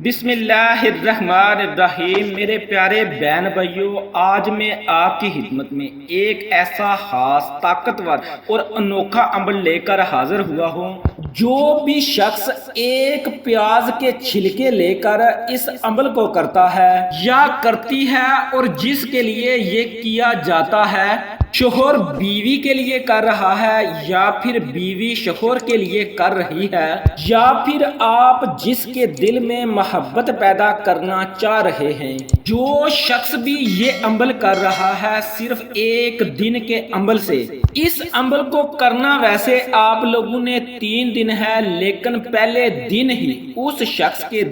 بسم اللہ الرحمن الرحیم۔ میرے پیارے بہن بھائیوں، آج میں آپ کی خدمت میں ایک ایسا خاص طاقتور اور انوکھا عمل لے کر حاضر ہوا ہوں۔ جو بھی شخص ایک پیاز کے چھلکے لے کر اس عمل کو کرتا ہے یا کرتی ہے، اور جس کے لیے یہ کیا جاتا ہے، شوہر بیوی کے لیے کر رہا ہے یا پھر بیوی شوہر کے لیے کر رہی ہے، یا پھر آپ جس کے دل میں محبت پیدا کرنا چاہ رہے ہیں، جو شخص بھی یہ عمل کر رہا ہے صرف ایک دن کے عمل سے، اس عمل کو کرنا ویسے آپ لوگوں نے 3 دن ہے، لیکن پہلے دن ہی اس شخص کے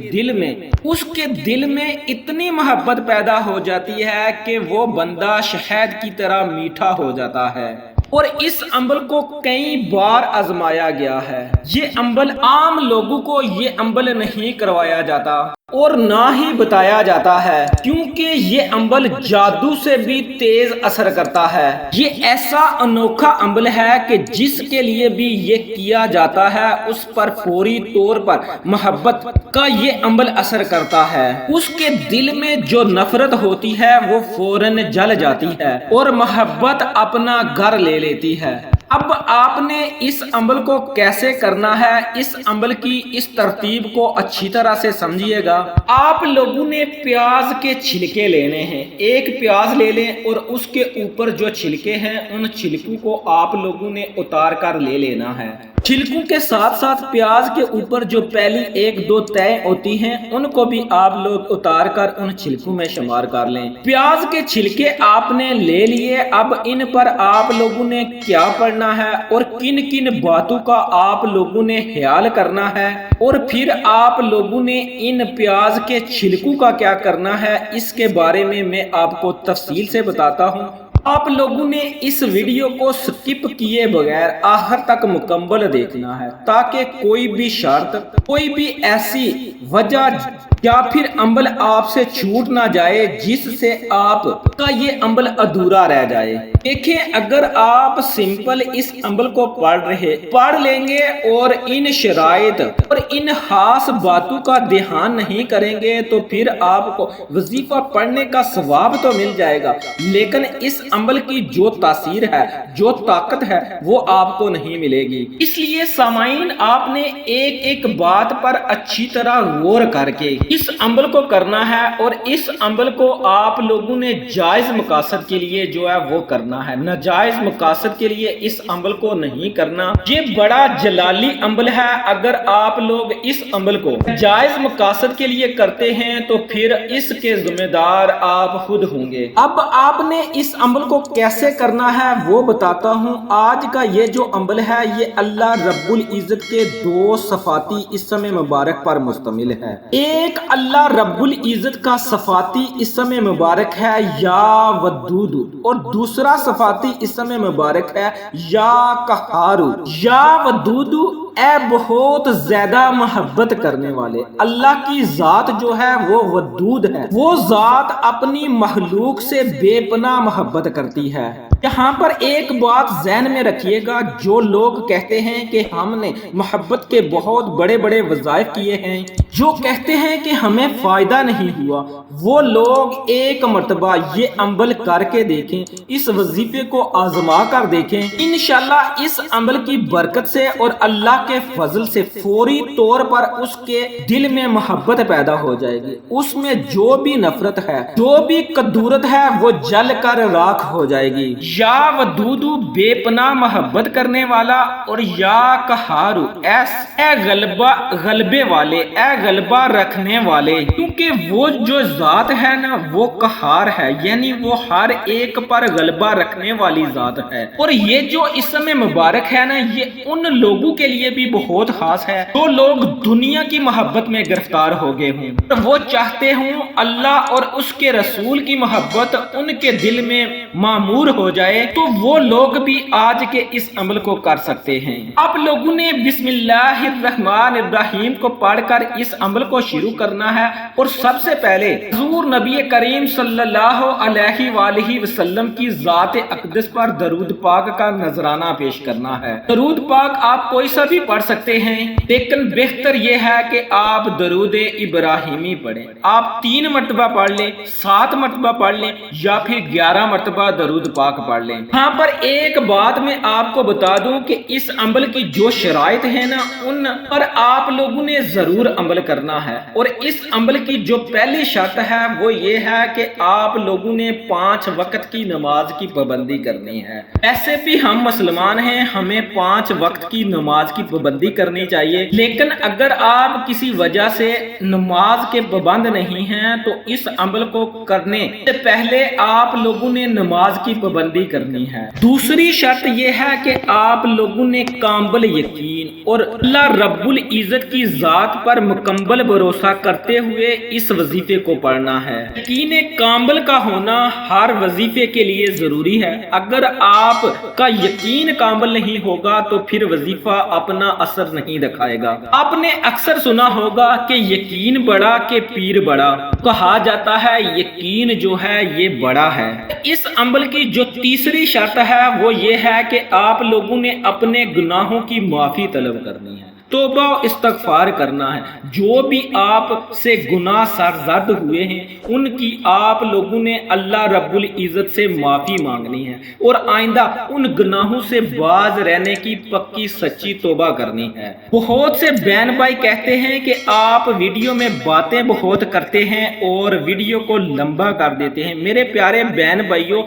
دل میں اتنی محبت پیدا ہو جاتی ہے کہ وہ بندہ شہد کی طرح میٹھا ہو جاتا ہے۔ اور اس عمل کو کئی بار آزمایا گیا ہے۔ یہ عمل عام لوگوں کو یہ عمل نہیں کروایا جاتا اور نہ ہی بتایا جاتا ہے، کیونکہ یہ عمل جادو سے بھی تیز اثر کرتا ہے۔ یہ ایسا انوکھا عمل ہے کہ جس کے لیے بھی یہ کیا جاتا ہے اس پر فوری طور پر محبت کا یہ عمل اثر کرتا ہے۔ اس کے دل میں جو نفرت ہوتی ہے وہ فوراً جل جاتی ہے اور محبت اپنا گھر لے لیتی ہے۔ اب آپ نے اس عمل کو کیسے کرنا ہے، اس عمل کی اس ترتیب کو اچھی طرح سے سمجھیے گا۔ آپ لوگوں نے پیاز کے چھلکے لینے ہیں۔ ایک پیاز لے لیں اور اس کے اوپر جو چھلکے ہیں ان چھلکوں کو آپ لوگوں نے اتار کر لے لینا ہے۔ چھلکوں کے ساتھ ساتھ پیاز کے اوپر جو پہلی 1-2 تہیں ہوتی ہیں ان کو بھی آپ لوگ اتار کر ان چھلکوں میں شمار کر لیں۔ پیاز کے چھلکے آپ نے لے لیے۔ اب ان پر آپ لوگوں نے کیا پڑھنا ہے اور کن کن باتوں کا آپ لوگوں نے خیال کرنا ہے، اور پھر آپ لوگوں نے ان پیاز کے چھلکوں کا کیا کرنا ہے، اس کے بارے میں آپ کو تفصیل سے بتاتا ہوں۔ آپ لوگوں نے اس ویڈیو کو سکپ کیے بغیر آخر تک مکمل دیکھنا ہے، تاکہ کوئی بھی شرط، کوئی بھی ایسی وجہ یا پھر عمل آپ سے چھوٹ نہ جائے جس سے آپ کا یہ عمل ادھورا رہ جائے۔ دیکھیں، اگر آپ سمپل اس عمل کو پڑھ لیں گے اور ان شرائط اور ان خاص باتوں کا دھیان نہیں کریں گے تو پھر آپ کو وظیفہ پڑھنے کا ثواب تو مل جائے گا، لیکن اس عمل کی جو تاثیر ہے، جو طاقت ہے، وہ آپ کو نہیں ملے گی۔ اس لیے سامعین، آپ نے ایک ایک بات پر اچھی طرح غور کر کے اس عمل کو کرنا ہے، اور اس عمل کو آپ لوگوں نے جائز مقاصد کے لیے جو ہے وہ کرنا ہے، ناجائز مقاصد کے لیے اس عمل کو نہیں کرنا۔ یہ بڑا جلالی عمل ہے۔ اگر آپ لوگ اس عمل کو جائز مقاصد کے لیے کرتے ہیں تو پھر اس کے ذمہ دار آپ خود ہوں گے۔ اب آپ نے اس عمل کو کیسے کرنا ہے وہ بتاتا ہوں۔ آج کا یہ جو عمل ہے یہ اللہ رب العزت کے 2 صفاتی اسم مبارک پر مشتمل ہے۔ ایک اللہ رب العزت کا صفاتی اسم مبارک ہے یا ودود، اور دوسرا صفاتی اسم مبارک ہے یا قہار۔ یا ودود، اے بہت زیادہ محبت کرنے والے۔ اللہ کی ذات جو ہے وہ ودود ہے، وہ ذات اپنی مخلوق سے بے پناہ محبت کرتی ہے۔ یہاں پر ایک بات ذہن میں رکھیے گا، جو لوگ کہتے ہیں کہ ہم نے محبت کے بہت بڑے بڑے وظائف کیے ہیں، جو کہتے ہیں کہ ہمیں فائدہ نہیں ہوا، وہ لوگ ایک مرتبہ یہ عمل کر کے دیکھیں، اس وظیفے کو آزما کر دیکھیں۔ انشاءاللہ اس عمل کی برکت سے اور اللہ کے فضل سے فوری طور پر اس کے دل میں محبت پیدا ہو جائے گی۔ اس میں جو بھی نفرت ہے، جو بھی کدورت ہے، وہ جل کر راکھ ہو جائے گی۔ یا ودود، بے پناہ محبت کرنے والا، اور یا قہار، اے غلبے والے، اے غلبہ رکھنے والے، کیونکہ وہ جو ذات ہے نا وہ قہار ہے، یعنی وہ ہر ایک پر غلبہ رکھنے والی ذات ہے۔ اور یہ جو اسم مبارک ہے نا یہ ان لوگوں کے لیے بھی بہت خاص ہے جو لوگ دنیا کی محبت میں گرفتار ہو گئے ہوں، وہ چاہتے ہوں اللہ اور اس کے رسول کی محبت ان کے دل میں معمور ہو जाए तो वो लोग भी आज के इस अमल को कर सकते हैं। आप लोगों ने बिस्मिल्लाहिर्रहमानिर्रहीम को पढ़कर इस अमल को शुरू करना है और सबसे पहले हुजूर नबी करीम सल्लल्लाहु अलैहि वसल्लम की ज़ात अक़दस पर दरूद पाक का नजराना पेश करना है। दरूद पाक आप कोई सा भी पढ़ सकते हैं, लेकिन बेहतर यह है कि आप दरूद इब्राहिमी पढ़ें। आप 3 मरतबा पढ़ लें, 7 मरतबा पढ़ लें या फिर 11 मरतबा दरूद पाक पढ़ लें। यहाँ पर एक बात मैं आपको बता दूं कि इस अमल की जो शराइत है ना, उन पर आप लोगों ने जरूर अमल करना है। और इस अमल की जो पहली शर्त है वो ये है कि आप लोगों ने 5 वक्त की नमाज की पाबंदी करनी है। ऐसे भी हम मुसलमान हैं, हमें 5 वक्त की नमाज की पाबंदी करनी चाहिए, लेकिन अगर आप किसी वजह से नमाज के पाबंद नहीं हैं तो इस अमल को करने से पहले आप लोगों ने नमाज की पाबंदी करनी है। दूसरी शर्त यह है कि आप लोगों ने कामिल यकीन और अल्लाह रब्बुल इज्जत की जात पर मुकम्मल भरोसा करते हुए इस वजीफे को पढ़ना है। यकीन कामिल का होना हर वजीफे के लिए जरूरी है। अगर आपका यकीन कामिल नहीं होगा तो फिर वजीफा अपना असर नहीं दिखाएगा। आपने अक्सर सुना होगा कि यकीन बड़ा के पीर बड़ा। कहा जाता है यकीन जो है ये बड़ा है। इस अमल की जो तीसरी शर्त है वो ये है कि आप लोगों ने अपने गुनाहों की माफी तलब करनी है, तौबा इस्तगफार करना है। जो भी आप से गुनाह सरजद हुए हैं उनकी आप लोगों ने अल्लाह रब्बुल इज्जत से माफी मांगनी है और आइंदा उन गुनाहों से बाज रहने की पक्की सच्ची तौबा करनी है। बहुत से बहन भाई कहते हैं कि आप वीडियो में बातें बहुत करते हैं और वीडियो को लंबा कर देते हैं। मेरे प्यारे बहन भाइयों,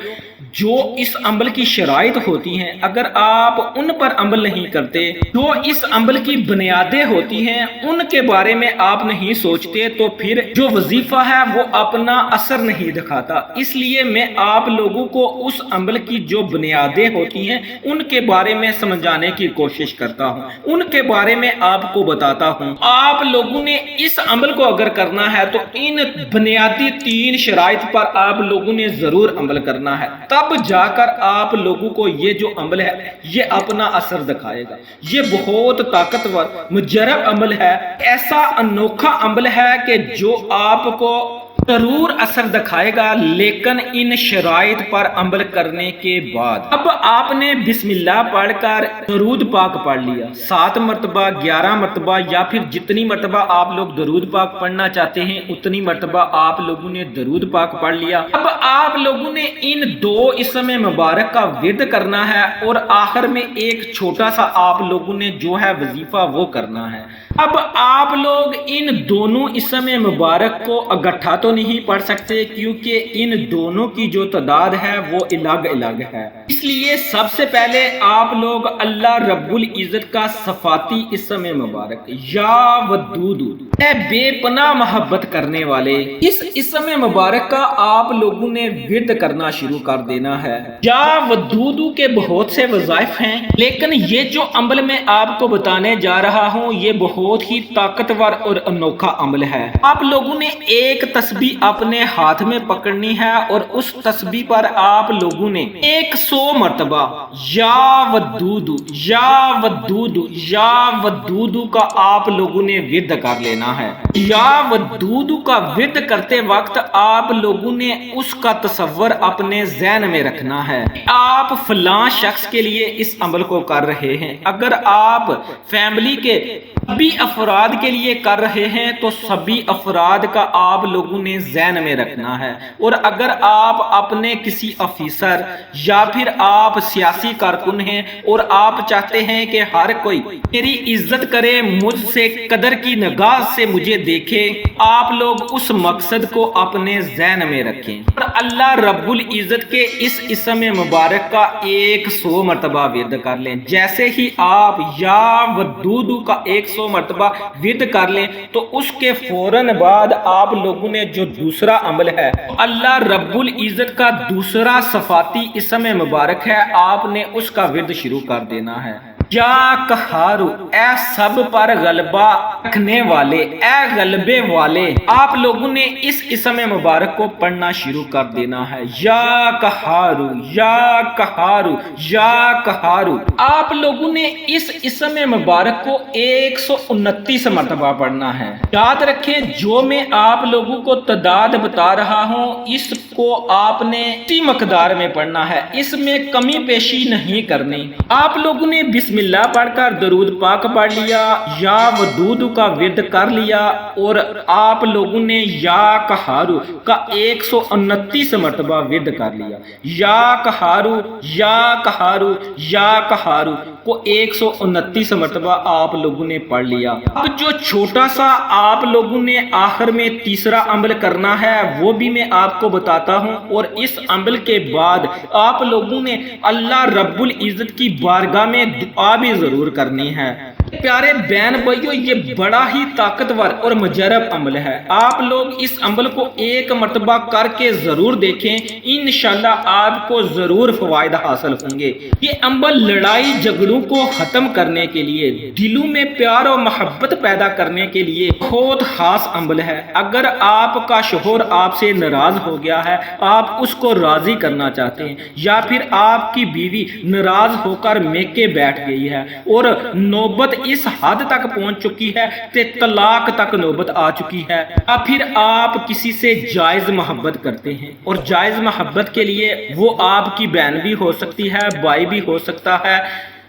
जो इस अमल की शराइत होती हैं, अगर आप उन पर अमल नहीं करते, जो इस अमल की बुनियादें होती हैं उनके बारे में आप नहीं सोचते, तो फिर जो वजीफा है वो अपना असर नहीं दिखाता। इसलिए मैं आप लोगों को उस अमल की जो बुनियादें होती हैं उनके बारे में समझाने की कोशिश करता हूँ, उनके बारे में आपको बताता हूँ। आप लोगों ने इस अमल को अगर करना है तो इन बुनियादी 3 शराइत पर आप लोगों ने जरूर अमल करना है, तब जाकर आप लोगों को ये जो अमल है ये अपना असर दिखाएगा। ये बहुत ताकतवर मुजरब अमल है, ऐसा अनोखा अमल है कि जो आपको जरूर असर दिखाएगा, लेकिन इन शराइत पर अमल करने के बाद। अब आपने बिस्मिल्लाह पढ़कर दरूद पाक पढ़ लिया 7 मरतबा, 11 मरतबा या फिर जितनी मरतबा आप लोग दरूद पाक पढ़ना चाहते हैं उतनी मरतबा आप लोगों ने दरूद पाक पढ़ लिया। अब आप लोगों ने इन 2 इसमें मुबारक का विर्द करना है और आखिर में एक छोटा सा आप लोगों ने जो है वजीफा वो करना है। अब आप लोग इन दोनों इसमें मुबारक को इकट्ठा तो नहीं पढ़ सकते, क्योंकि इन दोनों की जो तादाद है वो अलग अलग है। इसलिए सबसे पहले आप लोग अल्लाह रब्बुल इज्जत का सफाती इसमें मुबारक या वदूदू, बेपनाह मोहब्बत करने वाले, इस इसमें मुबारक का आप लोगों ने विर्द करना शुरू कर देना है। या वदूदू के बहुत से वज़ाइफ हैं, लेकिन ये जो अमल मैं आपको बताने जा रहा हूँ ये बहुत ही ताकतवर और अनोखा अमल है। आप लोगों ने एक तस्बीह अपने हाथ में पकड़नी है और उस तस्बीह पर आप लोगों ने 100 मरतबा या वदूदू या वदूदू या वदूदू का आप लोगों ने विर्द कर लेना है। या वदूदू का विर्द करते वक्त आप लोगों ने उसका तसव्वुर अपने ज़हन में रखना है। आप फलां शख्स के लिए इस अमल को कर रहे हैं। अगर आप फैमिली के सभी अफराद के लिए कर रहे हैं तो सभी अफराद का आप लोगों ने ज़हन में रखना है। और अगर आप अपने किसी ऑफिसर या फिर आप सियासी कारकुन हैं और आप चाहते हैं कि हर कोई मेरी इज्जत करे, मुझसे कदर की निगाह से मुझे देखे, आप लोग उस मकसद को अपने ज़हन में रखें और अल्लाह रब्बुल इज्जत के इस इसम मुबारक का 100 मरतबा विर्द कर लें। जैसे ही आप या वदूदू का 100 मरतबा विर्द कर लें तो उसके फौरन बाद आप लोगों ने जो दूसरा अमल है अल्लाह रब्बुल इज्जत का दूसरा सफाती इसम मुबारक है, आपने उसका विर्द शुरू कर देना है। या कहारू, ए सब पर गलबा रखने वाले, ए गलबे वाले। आप लोगों ने इस इसम मुबारक को पढ़ना शुरू कर देना है। या कहारू, या कहारू, या कहारू। आप लोगों ने इस इसम मुबारक को 129 मरतबा पढ़ना है। याद रखें, जो मैं आप लोगों को तादाद बता रहा हूँ इसको आपने इसी मकदार में पढ़ना है, इसमें कमी पेशी नहीं करनी। आप लोगों ने बिस्मिल्लाह पढ़कर दरूद पाक पढ़ लिया या वदूद का विर्द कर लिया और आप लोगों ने या कहारू का 129 मरतबा विर्द कर लिया। या कहारू, या कहारू, या कहारू को 129 मरतबा आप लोगों ने पढ़ लिया। अब जो छोटा सा आप लोगों ने आखिर में तीसरा अमल करना है वो भी मैं आपको बताता हूँ, और इस अमल के बाद आप लोगों ने अल्लाह रब्बुल इज्जत की बारगाह में दुआ भी जरूर करनी है। प्यारे बहन भाइयों, ये बड़ा ही ताकतवर और मुजरब अमल है। आप लोग इस अमल को एक मरतबा करके जरूर देखें, इंशाल्लाह आपको जरूर फवायदा हासिल होंगे। ये अमल लड़ाई झगड़ों को खत्म करने के लिए, दिलों में प्यार और मोहब्बत पैदा करने के लिए बहुत खास अमल है। अगर आपका शोहर आपसे नाराज हो गया है, आप उसको राजी करना चाहते हैं, या फिर आपकी बीवी नाराज होकर मेके बैठ गई है और नौबत इस हद तक पहुंच चुकी है कि तलाक तक नौबत आ चुकी है, या फिर आप किसी से जायज मोहब्बत करते हैं, और जायज मोहब्बत के लिए वो आपकी बहन भी हो सकती है, भाई भी हो सकता है,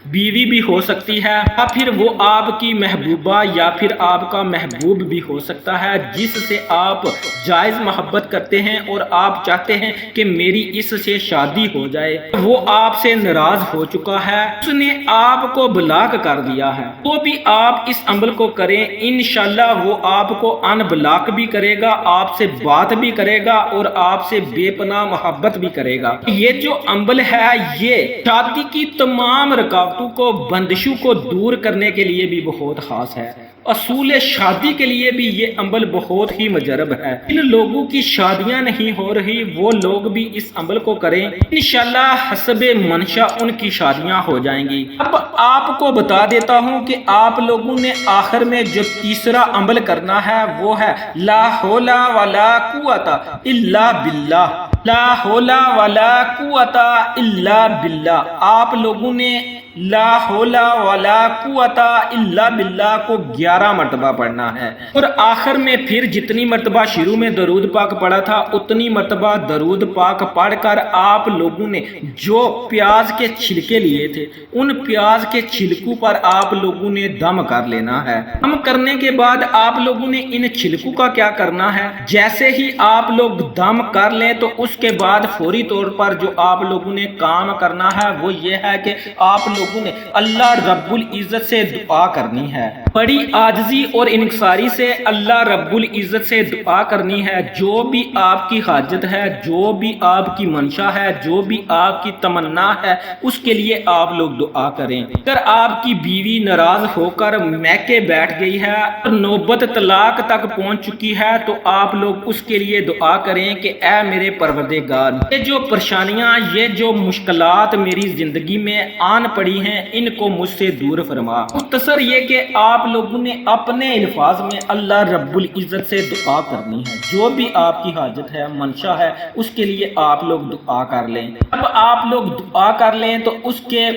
बीवी भी हो सकती है, या फिर वो आपकी महबूबा या फिर आपका महबूब भी हो सकता है, जिससे आप जायज मोहब्बत करते हैं और आप चाहते हैं कि मेरी इससे शादी हो जाए। वो आपसे नाराज हो चुका है, उसने आपको ब्लॉक कर दिया है, तो भी आप इस अमल को करें, इंशाल्लाह वो आपको अनब्लॉक भी करेगा, आपसे बात भी करेगा और आपसे बेपनाह मोहब्बत भी करेगा। ये जो अमल है ये शादी की तमाम रुकावटों को, बंदिशों को दूर करने के लिए भी बहुत खास है। असूल शादी के लिए भी ये अमल बहुत ही मुजरब है। इन लोगों की शादियां नहीं हो रही वो लोग भी इस अमल को करें, इंशाल्लाह हसबे मनशा उनकी शादियां हो जाएंगी। अब आपको बता देता हूं कि आप लोगों ने आखिर में जो तीसरा अमल करना है वो है ला हौला वला कुव्वता इल्ला बिल्लाह, ला हौला वला कुव्वता इल्ला बिल्लाह। आप लोगों ने ला हौला वला कुव्वता इल्ला बिल्लाह को 11 मरतबा पढ़ना है, और आखिर में फिर जितनी मरतबा शुरू में दरूद पाक पढ़ा था उतनी मरतबा दरूद पाक पढ़कर आप लोगों ने जो प्याज के छिलके लिए थे उन प्याज के छिलकों पर आप लोगों ने दम कर लेना है। दम करने के बाद आप लोगों ने इन छिलकों का क्या करना है, जैसे ही आप लोग दम कर लें तो उसके बाद फौरी तौर पर जो आप लोगों ने काम करना है वो ये है कि आप लोगों ने अल्लाह रब्बुल इज्जत से दुआ करनी है, बड़ी आजिज़ी और इनकिसारी से अल्लाह रब्बुल इज्जत से दुआ करनी है। जो भी आपकी हाजत है, जो भी आपकी मंशा है, जो भी आपकी तमन्ना है, उसके लिए आप लोग दुआ करें। अगर आपकी बीवी नाराज होकर मैके बैठ गई है और नौबत तलाक तक पहुंच चुकी है तो आप लोग उसके लिए दुआ करें कि ऐ मेरे परवरदिगार, ये जो परेशानियां, ये जो मुश्किलात मेरी जिंदगी में आन पड़ी हैं इनको मुझसे दूर फरमा। मुख्तसर ये कि आप लोगों ने अपने अल्फाज में अल्लाह रब्बुल इज्जत से दुआ करनी है। जो भी आपकी हाजत है, मंशा है, उसके लिए आप लोग दुआ कर लें। अब आप लोग दुआ कर लें तो उसके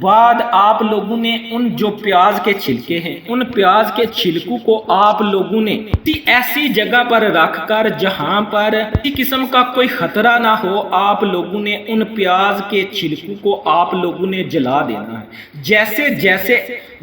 बाद आप लोगों ने उन जो प्याज के छिलके हैं उन प्याज के छिलकों को आप लोगों ने ऐसी जगह पर रखकर जहां पर किसी किस्म का कोई खतरा ना हो, आप लोगों ने उन प्याज के छिलकों को आप लोगों ने जला देना है। जैसे जैसे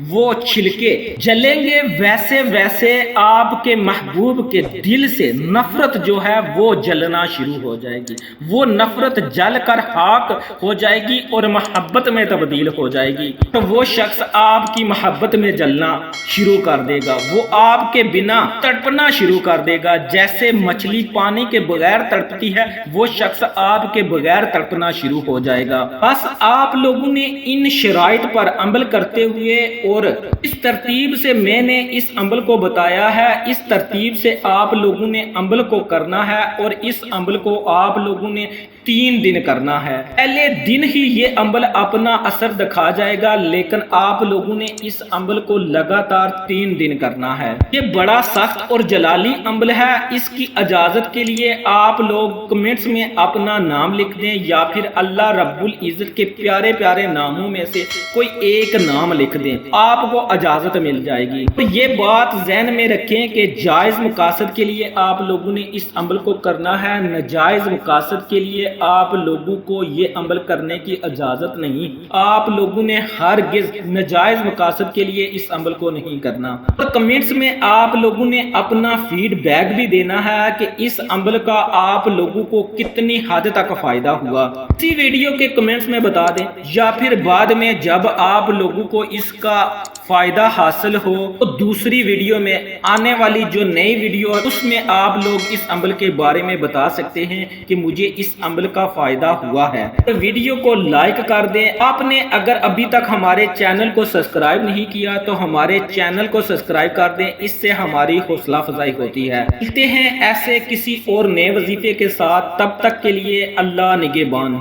वो छिलके जलेंगे वैसे वैसे आपके महबूब के दिल से नफरत जो है वो जलना शुरू हो जाएगी। वो नफरत जल कर खाक हो जाएगी और मोहब्बत में तब्दील हो जाएगी। तो वो शख्स आपकी मोहब्बत में जलना शुरू कर देगा, वो आपके बिना तड़पना शुरू कर देगा। जैसे मछली पानी के बगैर तड़पती है वो शख्स आपके बगैर तड़पना शुरू हो जाएगा। बस आप लोगों ने इन शराइत पर अमल करते हुए और इस तरतीब से मैंने इस अमल को बताया है, इस तरतीब से आप लोगों ने अमल को करना है और इस अमल को आप लोगों ने 3 दिन करना है। पहले दिन ही ये अमल अपना असर दिखा کھا جائے گا، لیکن آپ لوگوں نے اس عمل کو لگاتار 3 دن کرنا ہے۔ یہ بڑا سخت اور جلالی عمل ہے، اس کی اجازت کے لیے آپ لوگ کمنٹس میں اپنا نام لکھ دیں یا پھر اللہ رب العزت کے پیارے پیارے ناموں میں سے کوئی ایک نام لکھ دیں، آپ کو اجازت مل جائے گی۔ تو یہ بات ذہن میں رکھیں کہ جائز مقاصد کے لیے آپ لوگوں نے اس عمل کو کرنا ہے، ناجائز مقاصد کے لیے آپ لوگوں کو یہ عمل کرنے کی اجازت نہیں۔ آپ لوگوں نے ہرگز ناجائز مقاصد کے لیے اس عمل کو نہیں کرنا۔ اور کمنٹس میں آپ لوگوں نے اپنا فیڈ بیک بھی دینا ہے کہ اس عمل کا آپ لوگوں کو کتنی حد تک فائدہ ہوا۔ اسی ویڈیو کے کمنٹس میں بتا دیں یا پھر بعد میں جب آپ لوگوں کو اس کا فائدہ حاصل ہو تو دوسری ویڈیو میں آنے والی جو نئی ویڈیو ہے اس میں آپ لوگ اس عمل کے بارے میں بتا سکتے ہیں کہ مجھے اس عمل کا فائدہ ہوا ہے۔ تو ویڈیو کو لائک کر دیں۔ آپ نے اگر ابھی تک ہمارے چینل کو سبسکرائب نہیں کیا تو ہمارے چینل کو سبسکرائب کر دیں، اس سے ہماری حوصلہ افزائی ہوتی ہے۔ ملتے ہیں ایسے کسی اور نئے وظیفے کے ساتھ، تب تک کے لیے اللہ نگہبان۔